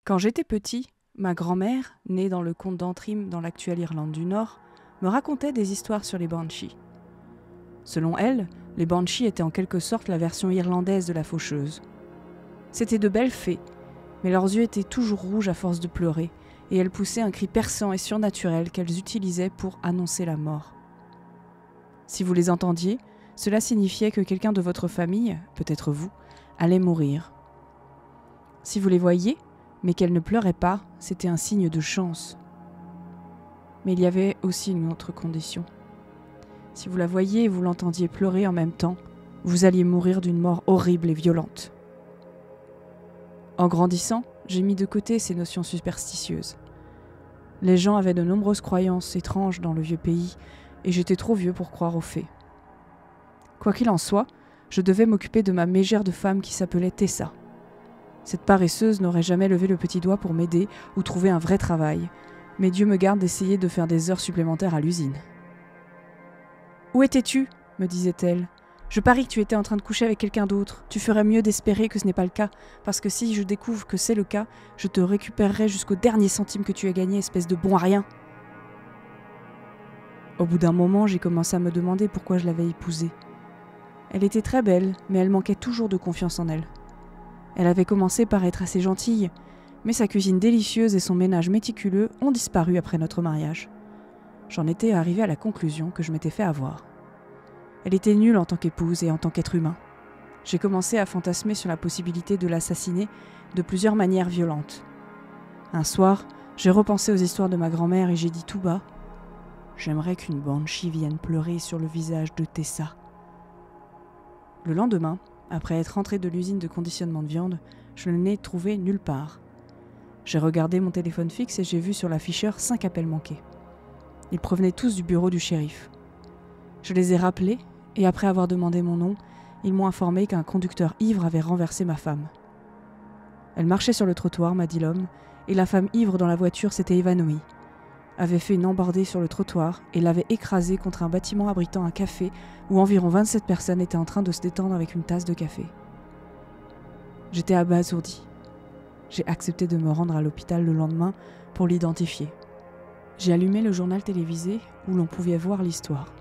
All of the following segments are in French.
Quand j'étais petit, ma grand-mère, née dans le comté d'Antrim dans l'actuelle Irlande du Nord, me racontait des histoires sur les banshees. Selon elle, les banshees étaient en quelque sorte la version irlandaise de la faucheuse. C'étaient de belles fées, mais leurs yeux étaient toujours rouges à force de pleurer, et elles poussaient un cri perçant et surnaturel qu'elles utilisaient pour annoncer la mort. Si vous les entendiez, cela signifiait que quelqu'un de votre famille, peut-être vous, allait mourir. Si vous les voyiez, mais qu'elles ne pleuraient pas, c'était un signe de chance. Mais il y avait aussi une autre condition. Si vous la voyiez et vous l'entendiez pleurer en même temps, vous alliez mourir d'une mort horrible et violente. En grandissant, j'ai mis de côté ces notions superstitieuses. Les gens avaient de nombreuses croyances étranges dans le vieux pays, et j'étais trop vieux pour croire aux fées. Quoi qu'il en soit, je devais m'occuper de ma mégère de femme qui s'appelait Tessa. Cette paresseuse n'aurait jamais levé le petit doigt pour m'aider ou trouver un vrai travail, mais Dieu me garde d'essayer de faire des heures supplémentaires à l'usine. « Où étais-tu » me disait-elle. « Je parie que tu étais en train de coucher avec quelqu'un d'autre. Tu ferais mieux d'espérer que ce n'est pas le cas, parce que si je découvre que c'est le cas, je te récupérerai jusqu'au dernier centime que tu as gagné, espèce de bon à rien. » Au bout d'un moment, j'ai commencé à me demander pourquoi je l'avais épousée. Elle était très belle, mais elle manquait toujours de confiance en elle. Elle avait commencé par être assez gentille, mais sa cuisine délicieuse et son ménage méticuleux ont disparu après notre mariage. J'en étais arrivée à la conclusion que je m'étais fait avoir. Elle était nulle en tant qu'épouse et en tant qu'être humain. J'ai commencé à fantasmer sur la possibilité de l'assassiner de plusieurs manières violentes. Un soir, j'ai repensé aux histoires de ma grand-mère et j'ai dit tout bas « J'aimerais qu'une banshee vienne pleurer sur le visage de Tessa. » Le lendemain, après être rentrée de l'usine de conditionnement de viande, je ne l'ai trouvé nulle part. J'ai regardé mon téléphone fixe et j'ai vu sur l'afficheur 5 appels manqués. Ils provenaient tous du bureau du shérif. Je les ai rappelés et après avoir demandé mon nom, ils m'ont informé qu'un conducteur ivre avait renversé ma femme. Elle marchait sur le trottoir, m'a dit l'homme, et la femme ivre dans la voiture s'était évanouie, avait fait une embardée sur le trottoir et l'avait écrasée contre un bâtiment abritant un café où environ 27 personnes étaient en train de se détendre avec une tasse de café. J'étais abasourdie. J'ai accepté de me rendre à l'hôpital le lendemain pour l'identifier. J'ai allumé le journal télévisé où l'on pouvait voir l'histoire.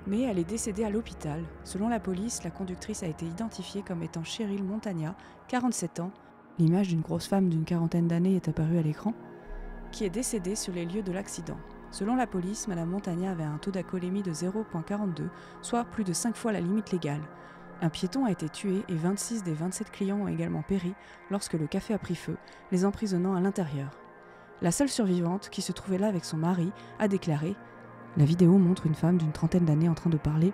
Mais elle est décédée à l'hôpital. Selon la police, la conductrice a été identifiée comme étant Cheryl Montagna, 47 ans. L'image d'une grosse femme d'une quarantaine d'années est apparue à l'écran, qui est décédée sur les lieux de l'accident. Selon la police, Madame Montagna avait un taux d'alcoolémie de 0,42, soit plus de 5 fois la limite légale. Un piéton a été tué et 26 des 27 clients ont également péri lorsque le café a pris feu, les emprisonnant à l'intérieur. La seule survivante, qui se trouvait là avec son mari, a déclaré « La vidéo montre une femme d'une trentaine d'années en train de parler.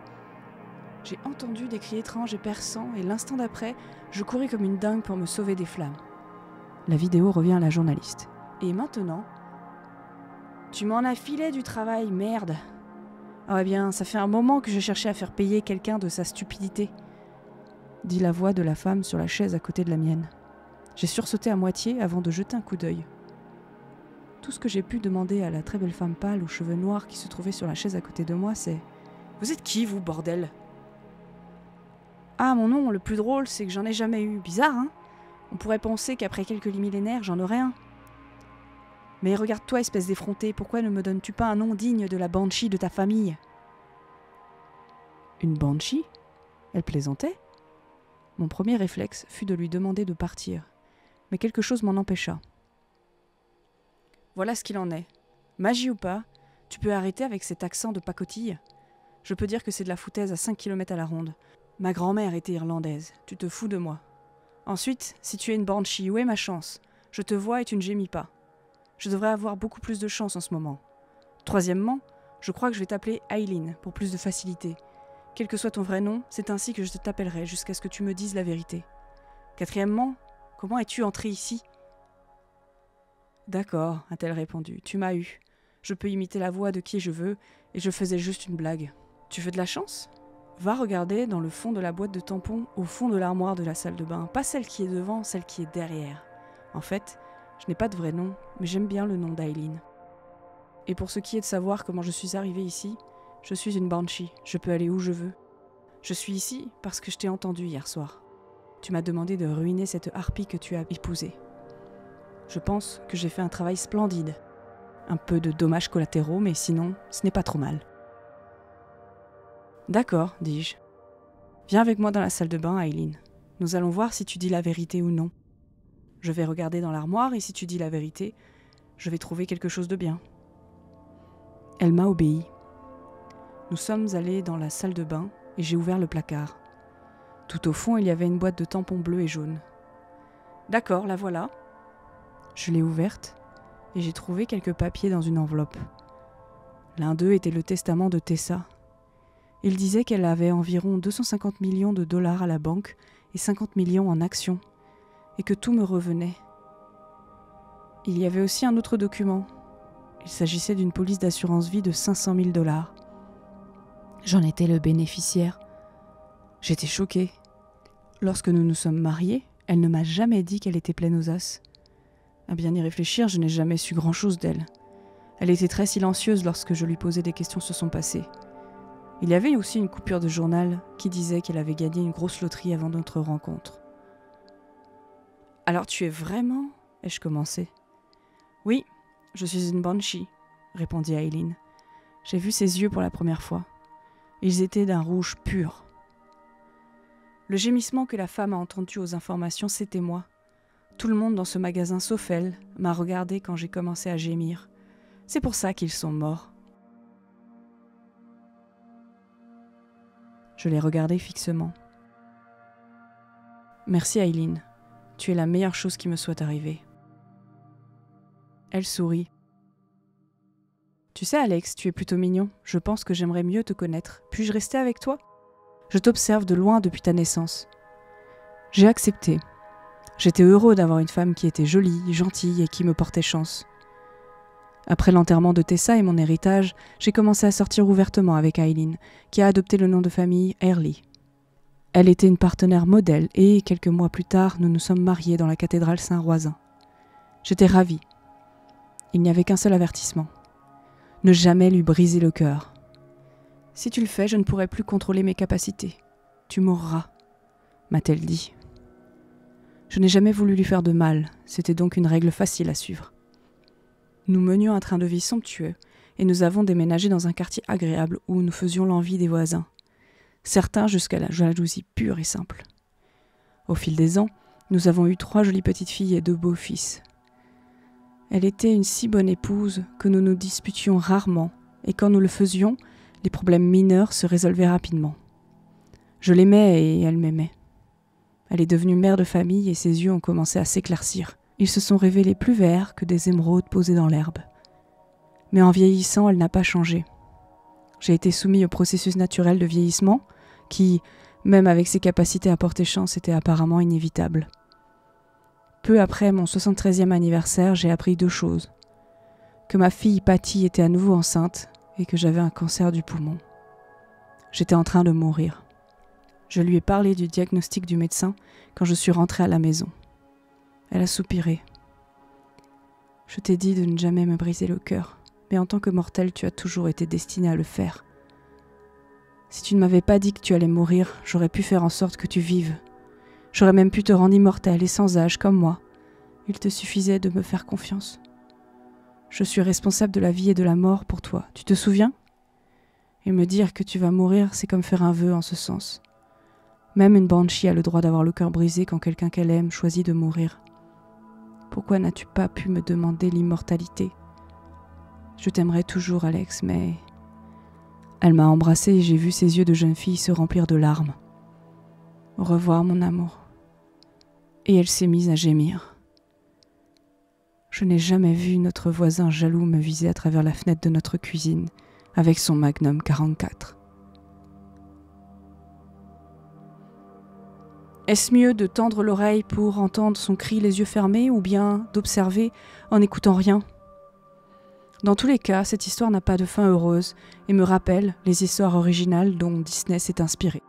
J'ai entendu des cris étranges et perçants et l'instant d'après, je courais comme une dingue pour me sauver des flammes. » La vidéo revient à la journaliste. « Et maintenant, tu m'en as filé du travail, merde. Ah bien, ça fait un moment que je cherchais à faire payer quelqu'un de sa stupidité. » dit la voix de la femme sur la chaise à côté de la mienne. J'ai sursauté à moitié avant de jeter un coup d'œil. Tout ce que j'ai pu demander à la très belle femme pâle aux cheveux noirs qui se trouvait sur la chaise à côté de moi, c'est « Vous êtes qui, vous, bordel ?» Ah, mon nom, le plus drôle, c'est que j'en ai jamais eu. Bizarre, hein? On pourrait penser qu'après quelques millénaires, j'en aurais un. Mais regarde-toi, espèce d'effronté, pourquoi ne me donnes-tu pas un nom digne de la banshee de ta famille? Une banshee? Elle plaisantait? Mon premier réflexe fut de lui demander de partir, mais quelque chose m'en empêcha. Voilà ce qu'il en est. Magie ou pas, tu peux arrêter avec cet accent de pacotille. Je peux dire que c'est de la foutaise à 5 km à la ronde. Ma grand-mère était irlandaise, tu te fous de moi. Ensuite, si tu es une banshee, où est ma chance? Je te vois et tu ne gémis pas. Je devrais avoir beaucoup plus de chance en ce moment. Troisièmement, je crois que je vais t'appeler Aileen pour plus de facilité. Quel que soit ton vrai nom, c'est ainsi que je t'appellerai jusqu'à ce que tu me dises la vérité. Quatrièmement, comment es-tu entrée ici? D'accord, a-t-elle répondu, tu m'as eu. Je peux imiter la voix de qui je veux, et je faisais juste une blague. Tu veux de la chance? Va regarder dans le fond de la boîte de tampons, au fond de l'armoire de la salle de bain, pas celle qui est devant, celle qui est derrière. En fait, je n'ai pas de vrai nom, mais j'aime bien le nom d'Aileen. Et pour ce qui est de savoir comment je suis arrivée ici, je suis une banshee, je peux aller où je veux. Je suis ici parce que je t'ai entendu hier soir. Tu m'as demandé de ruiner cette harpie que tu as épousée. Je pense que j'ai fait un travail splendide. Un peu de dommages collatéraux, mais sinon, ce n'est pas trop mal. D'accord, dis-je. Viens avec moi dans la salle de bain, Aileen. Nous allons voir si tu dis la vérité ou non. Je vais regarder dans l'armoire et si tu dis la vérité, je vais trouver quelque chose de bien. Elle m'a obéi. Nous sommes allés dans la salle de bain et j'ai ouvert le placard. Tout au fond, il y avait une boîte de tampons bleus et jaunes. D'accord, la voilà. Je l'ai ouverte et j'ai trouvé quelques papiers dans une enveloppe. L'un d'eux était le testament de Tessa. Il disait qu'elle avait environ 250 millions de dollars à la banque et 50 millions en actions, et que tout me revenait. Il y avait aussi un autre document. Il s'agissait d'une police d'assurance vie de 500 000 dollars. J'en étais le bénéficiaire. J'étais choquée. Lorsque nous nous sommes mariés, elle ne m'a jamais dit qu'elle était pleine aux as. À bien y réfléchir, je n'ai jamais su grand-chose d'elle. Elle était très silencieuse lorsque je lui posais des questions sur son passé. Il y avait aussi une coupure de journal qui disait qu'elle avait gagné une grosse loterie avant notre rencontre. « Alors tu es vraiment ?» ai-je commencé. « Oui, je suis une banshee », répondit Aileen. J'ai vu ses yeux pour la première fois. Ils étaient d'un rouge pur. Le gémissement que la femme a entendu aux informations, c'était moi. Tout le monde dans ce magasin, sauf elle, m'a regardé quand j'ai commencé à gémir. C'est pour ça qu'ils sont morts. Je l'ai regardée fixement. « Merci Aileen, tu es la meilleure chose qui me soit arrivée. » Elle sourit. « Tu sais Alex, tu es plutôt mignon. Je pense que j'aimerais mieux te connaître. Puis-je rester avec toi ? Je t'observe de loin depuis ta naissance. » J'ai accepté. J'étais heureux d'avoir une femme qui était jolie, gentille et qui me portait chance. Après l'enterrement de Tessa et mon héritage, j'ai commencé à sortir ouvertement avec Aileen, qui a adopté le nom de famille Early. Elle était une partenaire modèle et, quelques mois plus tard, nous nous sommes mariés dans la cathédrale Saint-Roisin. J'étais ravie. Il n'y avait qu'un seul avertissement. Ne jamais lui briser le cœur. « Si tu le fais, je ne pourrai plus contrôler mes capacités. Tu mourras, » m'a-t-elle dit. Je n'ai jamais voulu lui faire de mal, c'était donc une règle facile à suivre. Nous menions un train de vie somptueux et nous avons déménagé dans un quartier agréable où nous faisions l'envie des voisins, certains jusqu'à la jalousie pure et simple. Au fil des ans, nous avons eu 3 jolies petites filles et 2 beaux fils. Elle était une si bonne épouse que nous nous disputions rarement et quand nous le faisions, les problèmes mineurs se résolvaient rapidement. Je l'aimais et elle m'aimait. Elle est devenue mère de famille et ses yeux ont commencé à s'éclaircir. Ils se sont révélés plus verts que des émeraudes posées dans l'herbe. Mais en vieillissant, elle n'a pas changé. J'ai été soumis au processus naturel de vieillissement qui, même avec ses capacités à porter chance, était apparemment inévitable. Peu après mon 73e anniversaire, j'ai appris 2 choses. Que ma fille Patty était à nouveau enceinte et que j'avais un cancer du poumon. J'étais en train de mourir. Je lui ai parlé du diagnostic du médecin quand je suis rentrée à la maison. Elle a soupiré. « Je t'ai dit de ne jamais me briser le cœur, mais en tant que mortel, tu as toujours été destiné à le faire. Si tu ne m'avais pas dit que tu allais mourir, j'aurais pu faire en sorte que tu vives. J'aurais même pu te rendre immortel et sans âge comme moi. Il te suffisait de me faire confiance. Je suis responsable de la vie et de la mort pour toi, tu te souviens ? Et me dire que tu vas mourir, c'est comme faire un vœu en ce sens. Même une banshee a le droit d'avoir le cœur brisé quand quelqu'un qu'elle aime choisit de mourir. Pourquoi n'as-tu pas pu me demander l'immortalité ? Je t'aimerai toujours, Alex, mais... » Elle m'a embrassée et j'ai vu ses yeux de jeune fille se remplir de larmes. « Au revoir, mon amour. » Et elle s'est mise à gémir. Je n'ai jamais vu notre voisin jaloux me viser à travers la fenêtre de notre cuisine avec son Magnum 44. Est-ce mieux de tendre l'oreille pour entendre son cri les yeux fermés ou bien d'observer en n'écoutant rien ? Dans tous les cas, cette histoire n'a pas de fin heureuse et me rappelle les histoires originales dont Disney s'est inspiré.